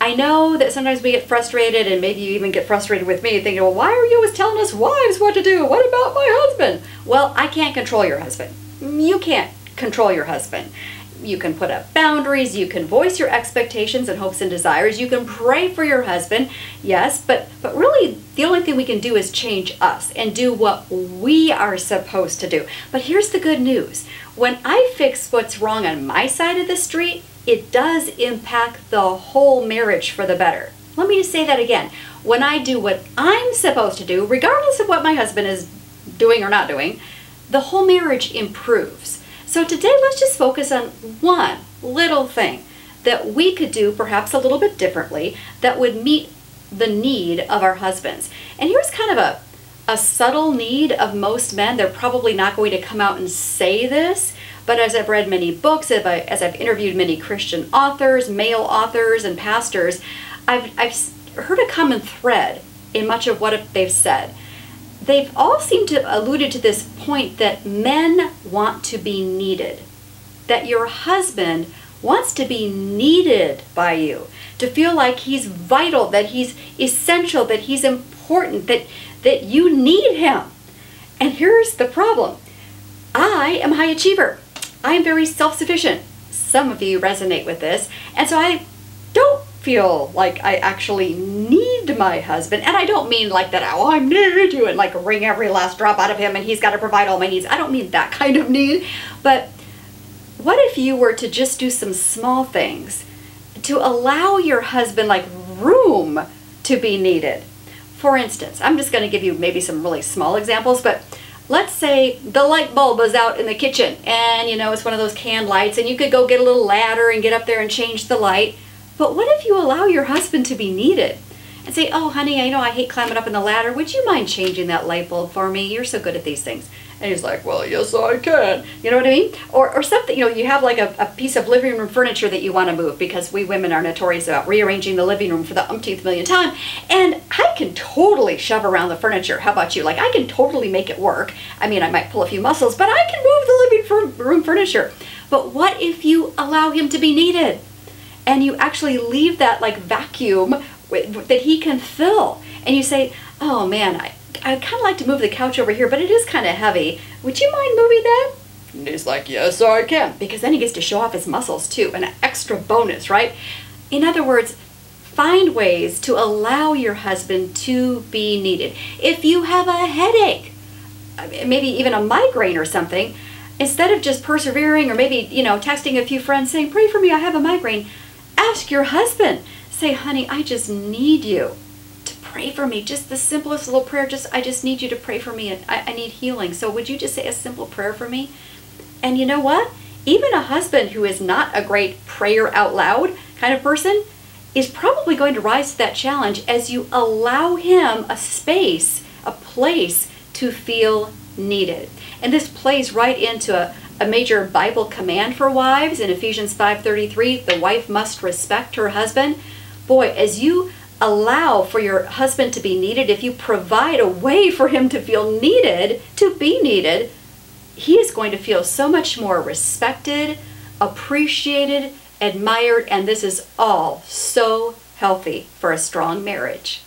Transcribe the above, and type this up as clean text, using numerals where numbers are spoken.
I know that sometimes we get frustrated, and maybe you even get frustrated with me thinking, well, why are you always telling us wives what to do? What about my husband? Well, I can't control your husband. You can't control your husband. You can put up boundaries, you can voice your expectations and hopes and desires, you can pray for your husband, yes, but really the only thing we can do is change us and do what we are supposed to do. But here's the good news. When I fix what's wrong on my side of the street, it does impact the whole marriage for the better. Let me just say that again. When I do what I'm supposed to do, regardless of what my husband is doing or not doing, the whole marriage improves. So today, let's just focus on one little thing that we could do perhaps a little bit differently that would meet the need of our husbands. And here's kind of a subtle need of most men. They're probably not going to come out and say this, but as I've read many books, as I've interviewed many Christian authors, male authors, and pastors, I've heard a common thread in much of what they've said. They've all seemed to alluded to this point that men want to be needed, that your husband wants to be needed by you, to feel like he's vital, that he's essential, that he's important, that you need him. And here's the problem. I am a high achiever. I am very self-sufficient. Some of you resonate with this, and so I don't feel like I actually need my husband. And I don't mean like that, oh, I need you, and like wring every last drop out of him and he's got to provide all my needs. I don't mean that kind of need. But what if you were to just do some small things to allow your husband like room to be needed? For instance, I'm just going to give you maybe some really small examples, but let's say the light bulb is out in the kitchen and it's one of those can lights, and you could go get a little ladder and get up there and change the light. But what if you allow your husband to be needed and say, oh, honey, I hate climbing up in the ladder. Would you mind changing that light bulb for me? You're so good at these things. And he's like, well, yes, I can. You know what I mean? Or something, you have like a piece of living room furniture that you want to move, because we women are notorious about rearranging the living room for the umpteenth million time. And I can totally shove around the furniture. How about you? Like, I can totally make it work. I mean, I might pull a few muscles, but I can move the living room furniture. But what if you allow him to be needed? And you actually leave that like vacuum that he can fill. And you say, oh man, I'd kind of like to move the couch over here, but it is kind of heavy. Would you mind moving that? And he's like, yes, I can. Because then he gets to show off his muscles too, an extra bonus, right? In other words, find ways to allow your husband to be needed. If you have a headache, maybe even a migraine or something, instead of just persevering or maybe, texting a few friends saying, pray for me, I have a migraine, ask your husband. Say, honey, I just need you to pray for me. Just the simplest little prayer. I just need you to pray for me, and I need healing. So would you just say a simple prayer for me? And you know what? Even a husband who is not a great prayer out loud kind of person is probably going to rise to that challenge as you allow him a space, a place to feel needed. And this plays right into a major Bible command for wives in Ephesians 5:33, the wife must respect her husband. Boy, as you allow for your husband to be needed, if you provide a way for him to feel needed, to be needed, he is going to feel so much more respected, appreciated, admired, and this is all so healthy for a strong marriage.